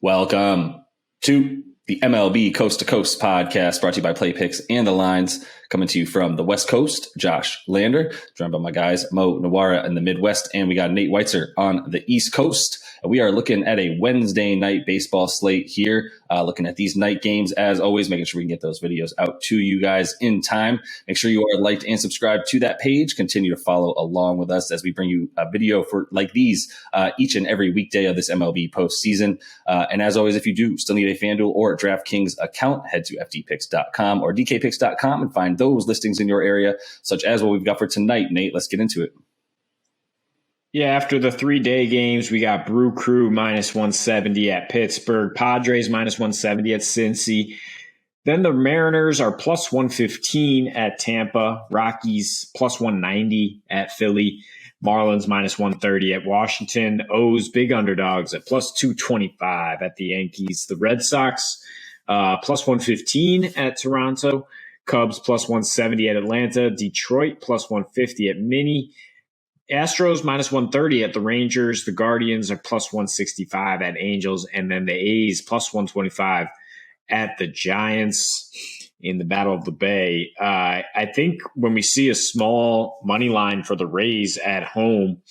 Welcome to the MLB Coast to Coast podcast, brought to you by Play Picks and the Lines. Coming to you from the West Coast, Josh Lander, joined by my guys Mo Nawara in the Midwest, and we got Nate Weitzer on the East Coast. We are looking at a Wednesday night baseball slate here, looking at these night games as always, making sure we can get those videos out to you guys in time. Make sure you are liked and subscribed to that page. Continue to follow along with us as we bring you a video for like these each and every weekday of this MLB postseason. And as always, if you do still need a FanDuel or DraftKings account, head to fdpicks.com or dkpicks.com and find those listings in your area, such as what we've got for tonight. Nate, let's get into it. Yeah, after the 3-day games, we got Brew Crew minus 170 at Pittsburgh, Padres minus 170 at Cincy. Then the Mariners are plus 115 at Tampa, Rockies plus 190 at Philly, Marlins minus 130 at Washington, O's big underdogs at plus 225 at the Yankees, the Red Sox plus 115 at Toronto, Cubs plus 170 at Atlanta, Detroit plus 150 at Minnie, Astros minus 130 at the Rangers, the Guardians are plus 165 at Angels, and then the A's plus 125 at the Giants in the Battle of the Bay. I think when we see a small money line for the Rays at home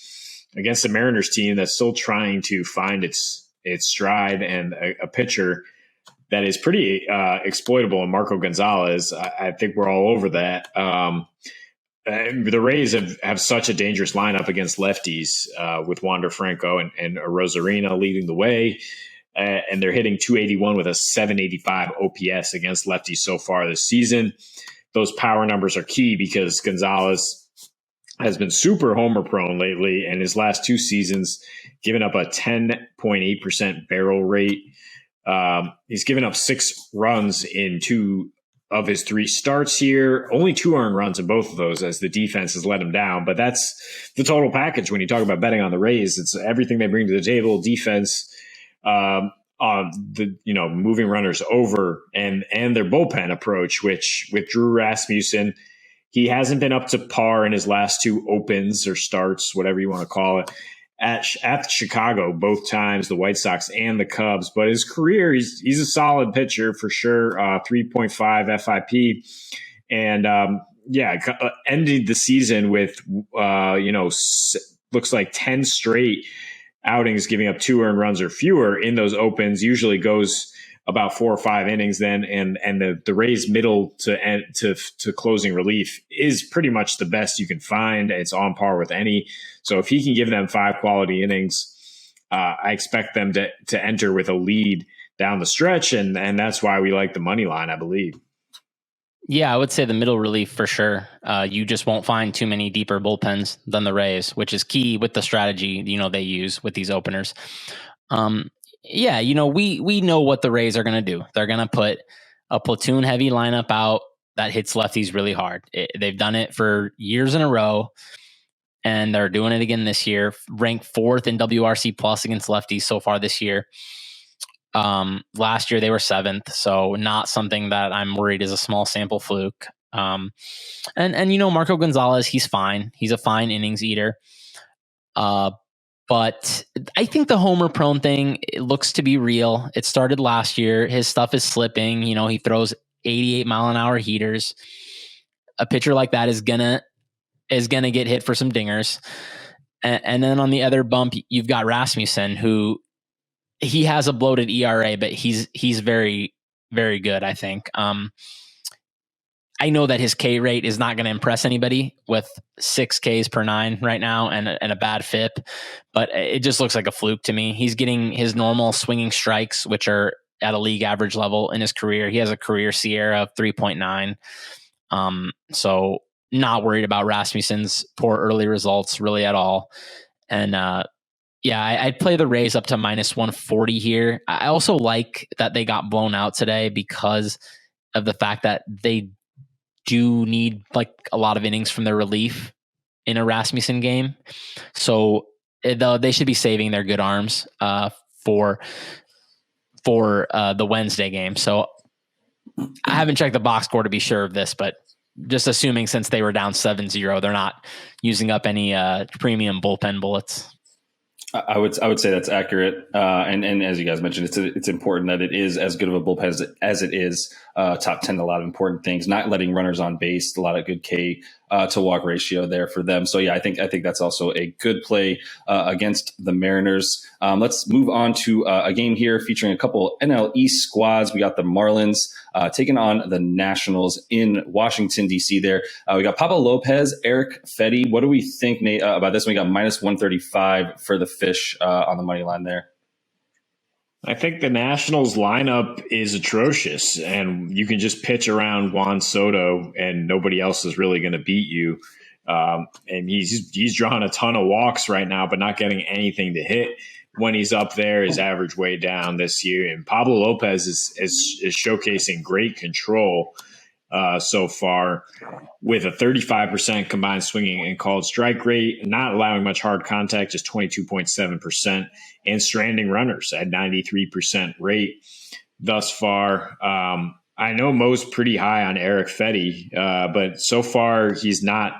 against the Mariners team that's still trying to find its stride and a pitcher that is pretty exploitable in Marco Gonzalez, I think we're all over that. The Rays have such a dangerous lineup against lefties with Wander Franco and Rosarina leading the way. And they're hitting 281 with a 785 OPS against lefties so far this season. Those power numbers are key because Gonzalez has been super homer prone lately, and his last two seasons given up a 10.8% barrel rate. He's given up 6 runs in 2 of his 3 starts here. Only 2 earned runs in both of those as the defense has let him down. But that's the total package when you talk about betting on the Rays. It's everything they bring to the table: defense, moving runners over, and their bullpen approach, which with Drew Rasmussen, he hasn't been up to par in his last 2 opens or starts, whatever you want to call it, at Chicago, both times, the White Sox and the Cubs. But his career, he's a solid pitcher for sure, 3.5 FIP. And ended the season with, looks like 10 straight outings giving up 2 earned runs or fewer in those opens. Usually goes about 4 or 5 innings then, and the Rays middle to closing relief is pretty much the best you can find. It's on par with any. So if he can give them 5 quality innings, I expect them to enter with a lead down the stretch, and that's why we like the money line, I believe. Yeah, I would say the middle relief for sure. You just won't find too many deeper bullpens than the Rays, which is key with the strategy they use with these openers. We know what the Rays are going to do. They're going to put a platoon heavy lineup out that hits lefties really hard. They've done it for years in a row, and they're doing it again this year. Ranked 4th in WRC plus against lefties so far this year. Last year they were 7th, so not something that I'm worried is a small sample fluke. And Marco Gonzalez, he's fine. He's a fine innings eater. But I think the homer prone thing, it looks to be real. It started last year. His stuff is slipping. He throws 88 mile an hour heaters. A pitcher like that is gonna get hit for some dingers. And then on the other bump, you've got Rasmussen, who he has a bloated ERA, but he's very, very good, I think. I know that his K rate is not going to impress anybody with 6 Ks per 9 right now and a bad FIP, but it just looks like a fluke to me. He's getting his normal swinging strikes, which are at a league average level in his career. He has a career Sierra of 3.9. So not worried about Rasmussen's poor early results really at all. And I'd play the Rays up to minus 140 here. I also like that they got blown out today because of the fact that they do need like a lot of innings from their relief in a Rasmussen game. So they should be saving their good arms for the Wednesday game. So I haven't checked the box score to be sure of this, but just assuming since they were down 7-0, they're not using up any premium bullpen bullets. I would say that's accurate. And as you guys mentioned, it's important that it is as good of a bullpen as it is. Top 10, a lot of important things, not letting runners on base, a lot of good K to walk ratio there for them. So yeah, I think that's also a good play against the Mariners. Let's move on to a game here featuring a couple NL East squads. We got the Marlins taking on the Nationals in Washington, D.C. there. We got Pablo Lopez, Eric Fetty. What do we think, Nate, about this one? We got minus 135 for the Fish on the money line there. I think the Nationals lineup is atrocious, and you can just pitch around Juan Soto, and nobody else is really going to beat you. And he's drawing a ton of walks right now, but not getting anything to hit. When he's up there, his average way down this year. And Pablo Lopez is showcasing great control so far, with a 35% combined swinging and called strike rate, not allowing much hard contact, just 22.7%, and stranding runners at 93% rate thus far. I know Mo's pretty high on Eric Fetty, but so far he's not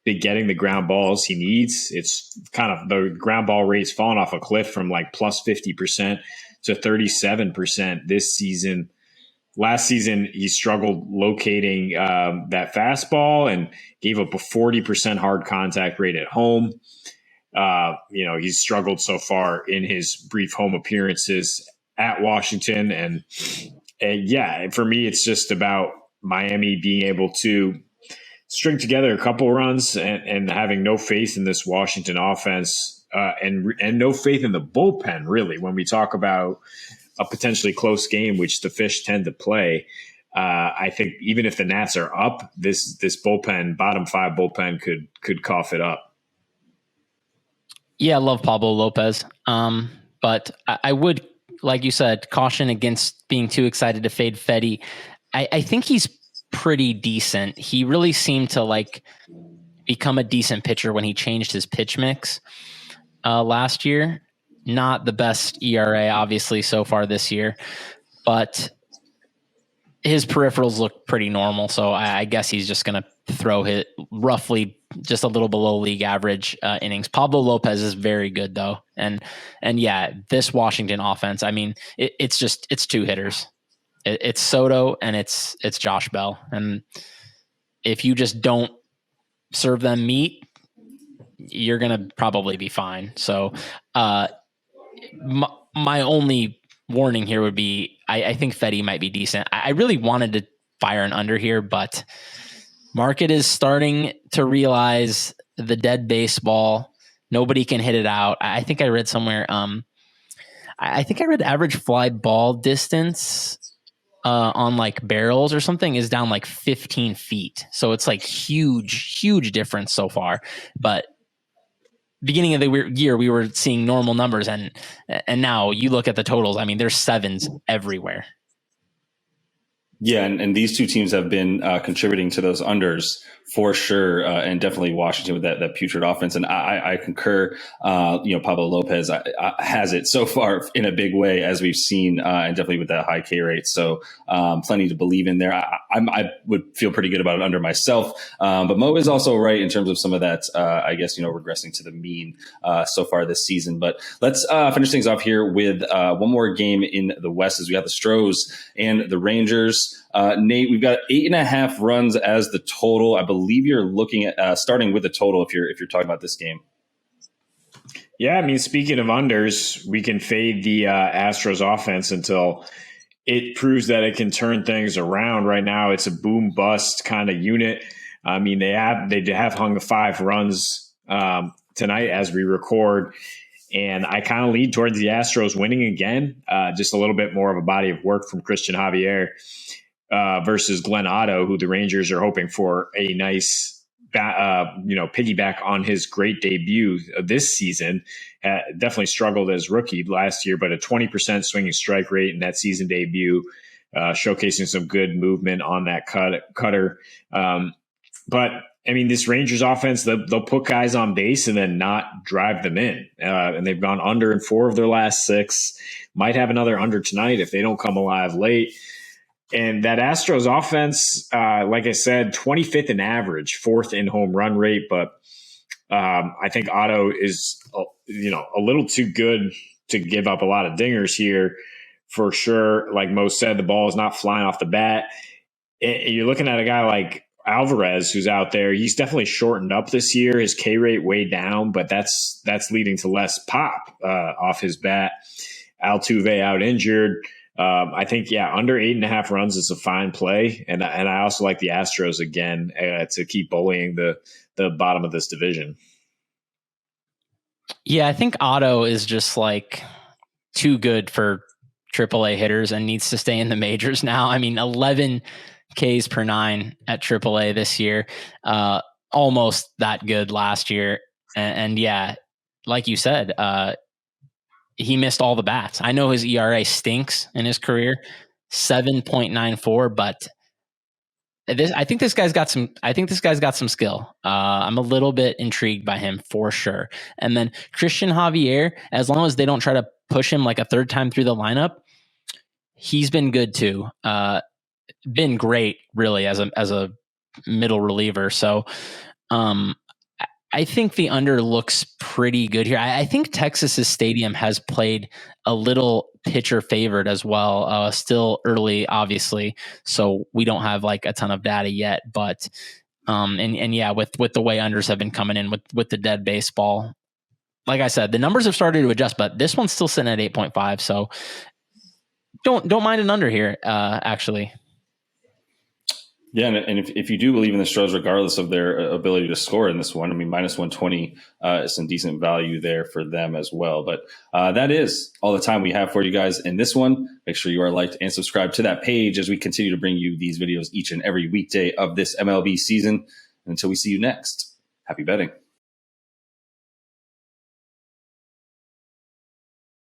been getting the ground balls he needs. It's kind of the ground ball rate's fallen off a cliff from like plus 50% to 37% this season. Last season, he struggled locating that fastball and gave up a 40% hard contact rate at home. He's struggled so far in his brief home appearances at Washington. And yeah, for me, it's just about Miami being able to string together a couple runs and having no faith in this Washington offense and no faith in the bullpen, really, when we talk about a potentially close game, which the Fish tend to play. I think even if the Nats are up, this bullpen, bottom five bullpen could cough it up. Yeah, I love Pablo Lopez. But I would, like you said, caution against being too excited to fade Fetty. I think he's pretty decent. He really seemed to become a decent pitcher when he changed his pitch mix last year. Not the best ERA, obviously, so far this year, but his peripherals look pretty normal. So I guess he's just going to throw hit roughly just a little below league average innings. Pablo Lopez is very good though. And yeah, this Washington offense, I mean, it's two hitters. It's Soto and it's Josh Bell. And if you just don't serve them meat, you're going to probably be fine. So, my only warning here would be I think Fetty might be decent. I really wanted to fire an under here, but market is starting to realize the dead baseball. Nobody can hit it out. I think I read somewhere. I think I read average fly ball distance on like barrels or something is down like 15 feet. So it's like huge difference so far. But beginning of the year, we were seeing normal numbers, and now you look at the totals. I mean, there's sevens everywhere. Yeah, and these two teams have been contributing to those unders for sure, and definitely Washington with that putrid offense. And I concur. Pablo Lopez has it so far in a big way, as we've seen, and definitely with that high K rate. So plenty to believe in there. I would feel pretty good about it under myself. But Mo is also right in terms of some of that, regressing to the mean so far this season. But let's finish things off here with one more game in the West, as we got the Astros and the Rangers. Nate, we've got 8.5 runs as the total. I believe you're looking at starting with the total if you're talking about this game. Yeah, I mean, speaking of unders, we can fade the Astros offense until it proves that it can turn things around. Right now, it's a boom bust kind of unit. I mean, they have hung 5 runs tonight as we record. And I kind of lead towards the Astros winning again. Just a little bit more of a body of work from Christian Javier versus Glenn Otto, who the Rangers are hoping for a nice, piggyback on his great debut this season. Definitely struggled as rookie last year, but a 20% swinging strike rate in that season debut, showcasing some good movement on that cutter. But I mean, this Rangers offense, they'll put guys on base and then not drive them in. And they've gone under in 4 of their last 6. Might have another under tonight if they don't come alive late. And that Astros offense, like I said, 25th in average, 4th in home run rate. But I think Otto is a little too good to give up a lot of dingers here for sure. Like Mo said, the ball is not flying off the bat. You're looking at a guy like Alvarez who's out there. He's definitely shortened up this year. His K rate way down, but that's leading to less pop off his bat. Altuve out injured. I think, under 8.5 runs is a fine play. And I also like the Astros again to keep bullying the bottom of this division. Yeah, I think Otto is just like too good for AAA hitters and needs to stay in the majors now. I mean, 11 Ks per 9 at AAA this year, almost that good last year. And yeah, like you said, he missed all the bats. I know his ERA stinks in his career, 7.94, but I think this guy's got some skill. I'm a little bit intrigued by him for sure. And then Christian Javier, as long as they don't try to push him like a third time through the lineup, he's been good too. Been great really as a middle reliever. So I think the under looks pretty good here. I think Texas's stadium has played a little pitcher favored as well. Still early, obviously, so we don't have like a ton of data yet. But and yeah, with the way unders have been coming in with the dead baseball, like I said, the numbers have started to adjust, but this one's still sitting at 8.5. So don't mind an under here, actually. Yeah, and if you do believe in the Astros, regardless of their ability to score in this one, I mean, minus 120 is some decent value there for them as well. But that is all the time we have for you guys in this one. Make sure you are liked and subscribed to that page as we continue to bring you these videos each and every weekday of this MLB season. And until we see you next, happy betting.